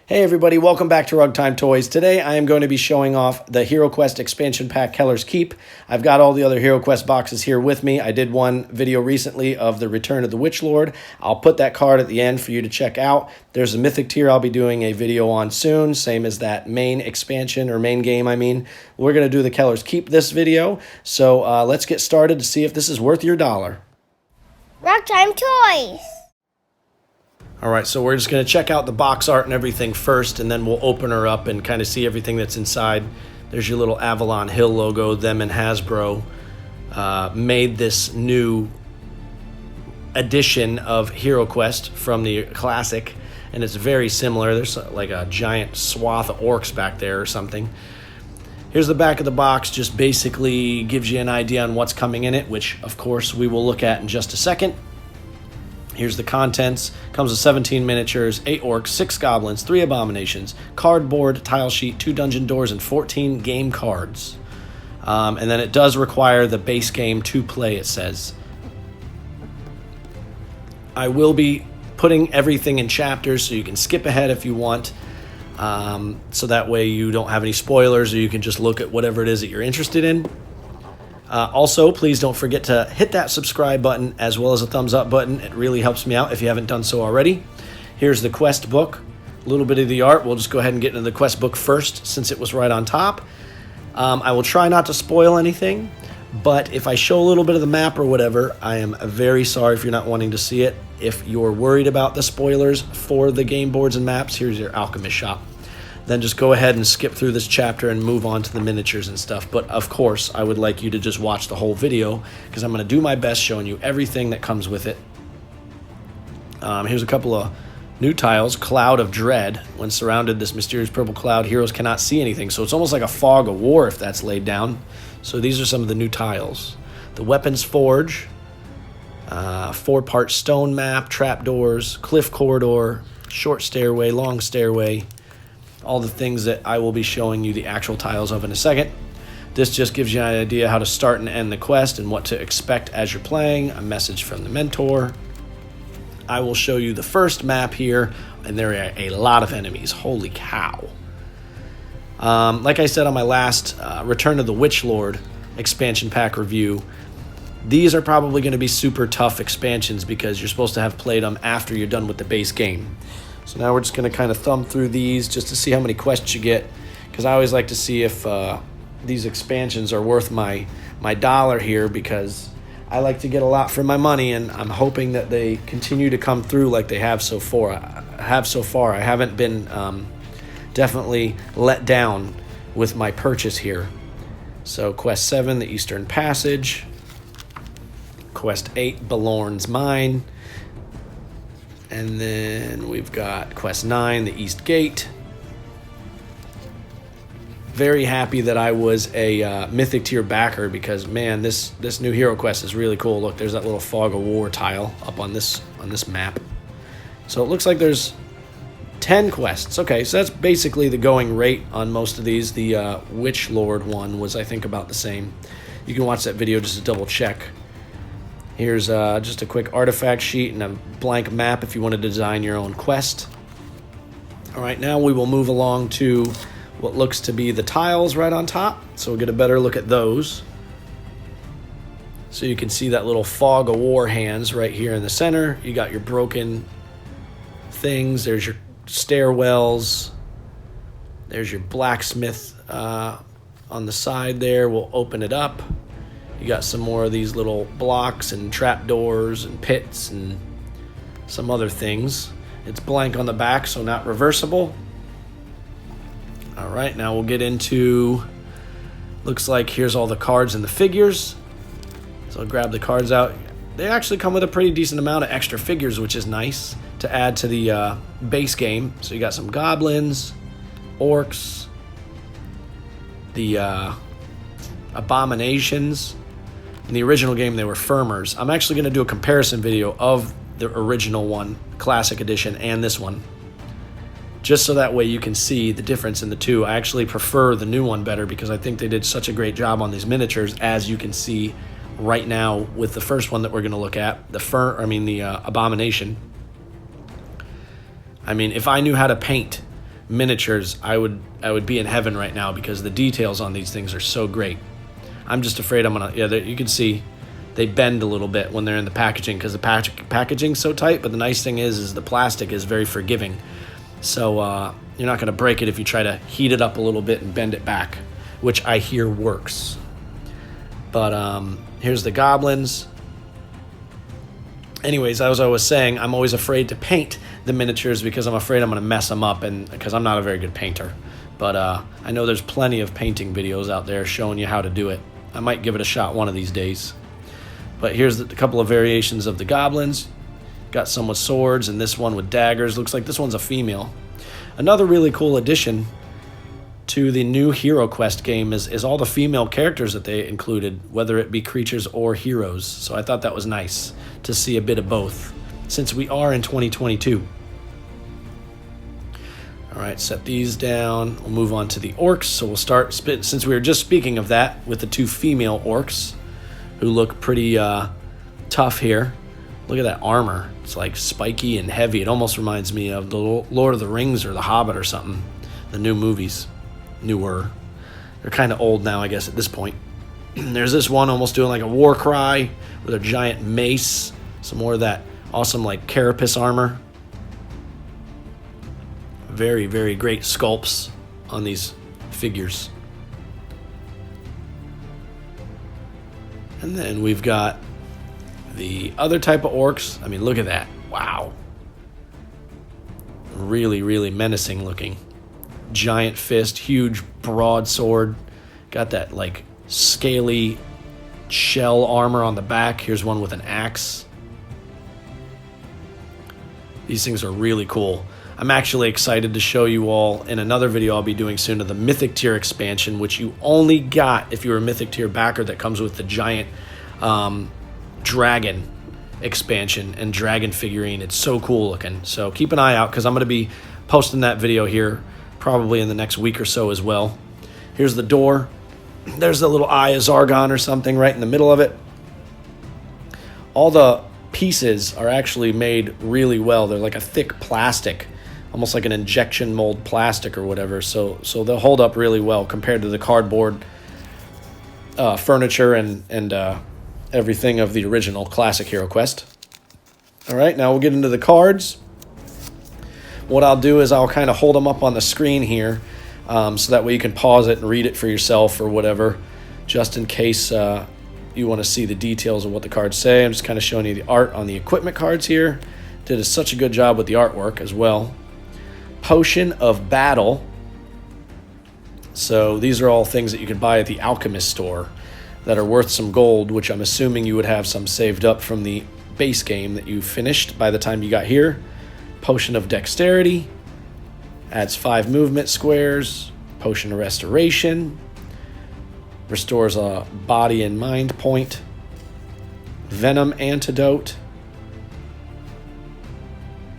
Hey everybody, welcome back to Rug Time Toys. Today I am going to be showing off the Hero Quest expansion pack Kellar's Keep. I've got all the other Hero Quest boxes here with me. I did one video recently of the Return of the Witch Lord. I'll put that card at the end for you to check out. There's a Mythic tier I'll be doing a video on soon, same as that main expansion, or main game I mean. We're going to do the Kellar's Keep this video, so let's get started to see if this is worth your dollar. Rug Time Toys! All right, so we're just going to check out the box art and everything first, and then we'll open her up and kind of see everything that's inside. There's your little Avalon Hill logo. Them and Hasbro made this new edition of Hero Quest from the classic, and it's very similar. There's like a giant swath of orcs back there or something. Here's the back of the box, just basically gives you an idea on what's coming in it, which, of course, we will look at in just a second. Here's the contents. Comes with 17 miniatures, 8 orcs, 6 goblins, 3 abominations, cardboard, tile sheet, 2 dungeon doors, and 14 game cards. And then it does require the base game to play, it says. I will be putting everything in chapters so you can skip ahead if you want. So that way you don't have any spoilers, or you can just look at whatever it is that you're interested in. Also, please don't forget to hit that subscribe button as well as a thumbs up button. It really helps me out if you haven't done so already. Here's the quest book, a little bit of the art. We'll just go ahead and get into the quest book first since it was right on top. I will try not to spoil anything, but if I show a little bit of the map or whatever, I am very sorry if you're not wanting to see it. If you're worried about the spoilers for the game boards and maps, here's your alchemist shop. Then just go ahead and skip through this chapter and move on to the miniatures and stuff. But of course, I would like you to just watch the whole video because I'm going to do my best showing you everything that comes with it. Here's a couple of new tiles. Cloud of Dread. When surrounded this mysterious purple cloud, heroes cannot see anything. So it's almost like a fog of war if that's laid down. So these are some of the new tiles. The Weapons Forge. 4-part stone map. Trapdoors. Cliff corridor. Short stairway. Long stairway. All the things that I will be showing you the actual tiles of in a second. This just gives you an idea how to start and end the quest and what to expect as you're playing. A message from the mentor. I will show you the first map here, and there are a lot of enemies. Holy cow. Like I said on my last Return of the Witch Lord expansion pack review, these are probably going to be super tough expansions because you're supposed to have played them after you're done with the base game. So now we're just going to kind of thumb through these just to see how many quests you get, because I always like to see if these expansions are worth my dollar here, because I like to get a lot for my money, and I'm hoping that they continue to come through like they have so far. I haven't been definitely let down with my purchase here. So Quest 7, the Eastern Passage. Quest 8, Belorn's Mine. And then we've got Quest 9, the East Gate. Very happy that I was a Mythic tier backer because, man, this new Hero Quest is really cool. Look, there's that little Fog of War tile up on this map. So it looks like there's 10 quests. Okay, so that's basically the going rate on most of these. The Witch Lord one was, I think, about the same. You can watch that video just to double check. Here's just a quick artifact sheet and a blank map if you want to design your own quest. All right, now we will move along to what looks to be the tiles right on top. So we'll get a better look at those. So you can see that little Fog of War hands right here in the center. You got your broken things. There's your stairwells. There's your blacksmith on the side there. We'll open it up. You got some more of these little blocks and trapdoors and pits and some other things. It's blank on the back, so not reversible. All right, now we'll get into, looks like here's all the cards and the figures. So I'll grab the cards out. They actually come with a pretty decent amount of extra figures, which is nice to add to the base game. So you got some goblins, orcs, the abominations. In the original game, they were Firmers. I'm actually going to do a comparison video of the original one, Classic Edition, and this one, just so that way you can see the difference in the two. I actually prefer the new one better because I think they did such a great job on these miniatures, as you can see right now with the first one that we're going to look at, the Abomination. I mean, if I knew how to paint miniatures, I would be in heaven right now because the details on these things are so great. I'm just afraid I'm gonna, yeah, you can see they bend a little bit when they're in the packaging because the packaging's so tight, but the nice thing is the plastic is very forgiving. So you're not gonna break it if you try to heat it up a little bit and bend it back, which I hear works. But here's the goblins. Anyways, as I was saying, I'm always afraid to paint the miniatures because I'm afraid I'm going to mess them up, and because I'm not a very good painter. But I know there's plenty of painting videos out there showing you how to do it. I might give it a shot one of these days. But here's a couple of variations of the goblins. Got some with swords and this one with daggers. Looks like this one's a female. Another really cool addition to the new Hero Quest game is all the female characters that they included, whether it be creatures or heroes. So I thought that was nice to see a bit of both, since we are in 2022. All right, set these down. We'll move on to the orcs. So we'll start, since we were just speaking of that, with the two female orcs, who look pretty tough here. Look at that armor. It's like spiky and heavy. It almost reminds me of the Lord of the Rings or the Hobbit or something, the new movies. Newer. They're kind of old now, I guess, at this point. There's this one almost doing like a war cry with a giant mace. Some more of that awesome like carapace armor. Very, very great sculpts on these figures. And then we've got the other type of orcs. I mean, look at that. Wow. Really, really menacing looking. Giant fist, huge broadsword. Got that like scaly shell armor on the back. Here's one with an axe. These things are really cool. I'm actually excited to show you all in another video I'll be doing soon of the Mythic Tier expansion, which you only got if you're a Mythic Tier backer, that comes with the giant dragon expansion and dragon figurine. It's so cool looking. So keep an eye out because I'm going to be posting that video here probably in the next week or so as well. Here's the door. There's the little Eye of Zargon or something right in the middle of it. All the pieces are actually made really well. They're like a thick plastic, almost like an injection mold plastic or whatever. So they'll hold up really well compared to the cardboard furniture and everything of the original classic Hero Quest. All right, now we'll get into the cards. What I'll do is I'll kind of hold them up on the screen here so that way you can pause it and read it for yourself or whatever, just in case you want to see the details of what the cards say. I'm just kind of showing you the art on the equipment cards here. Did such a good job with the artwork as well. Potion of Battle. So these are all things that you can buy at the Alchemist store that are worth some gold, which I'm assuming you would have some saved up from the base game that you finished by the time you got here. Potion of Dexterity. Adds 5 movement squares. Potion of Restoration. Restores a body and mind point. Venom Antidote.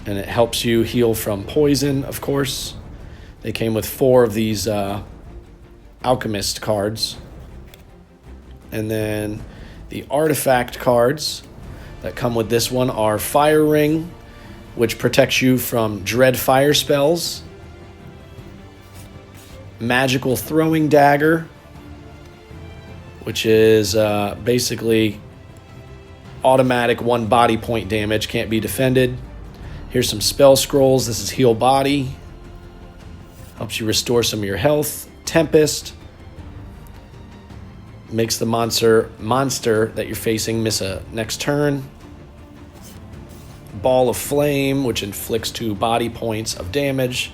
And it helps you heal from poison, of course. They came with 4 of these Alchemist cards. And then the artifact cards that come with this one are Fire Ring, which protects you from dread fire spells. Magical Throwing Dagger, which is basically automatic 1 body point damage, can't be defended. Here's some spell scrolls. This is Heal Body. Helps you restore some of your health. Tempest. Makes the monster that you're facing miss a next turn. Ball of Flame, which inflicts 2 body points of damage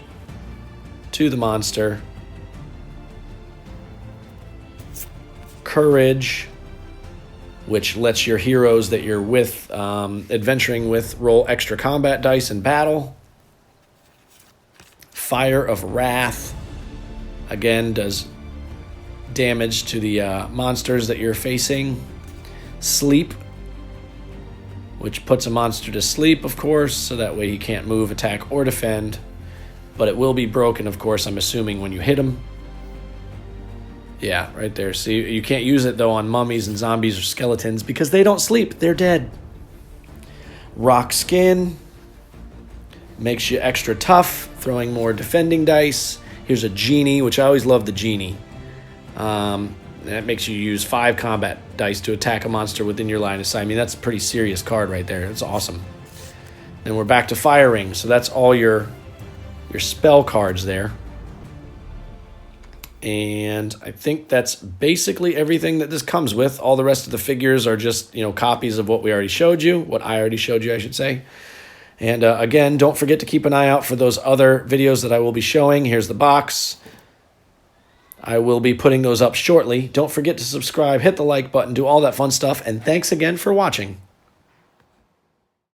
to the monster. Courage, which lets your heroes that you're with, adventuring with, roll extra combat dice in battle. Fire of Wrath, again, does damage to the monsters that you're facing. Sleep, which puts a monster to sleep, of course, so that way he can't move, attack, or defend. But it will be broken, of course, I'm assuming, when you hit him. Yeah, right there. See, you can't use it, though, on mummies and zombies or skeletons because they don't sleep. They're dead. Rock Skin makes you extra tough throwing more defending dice. Here's a genie, which I always love the genie. That makes you use 5 combat dice to attack a monster within your line of sight. I mean, that's a pretty serious card right there. It's awesome. Then we're back to Fire Ring, so that's all your spell cards there. And I think that's basically everything that this comes with. All the rest of the figures are just, copies of what we already showed you, what I already showed you, I should say. And again, don't forget to keep an eye out for those other videos that I will be showing. Here's the box. I will be putting those up shortly. Don't forget to subscribe, hit the like button, do all that fun stuff, and thanks again for watching.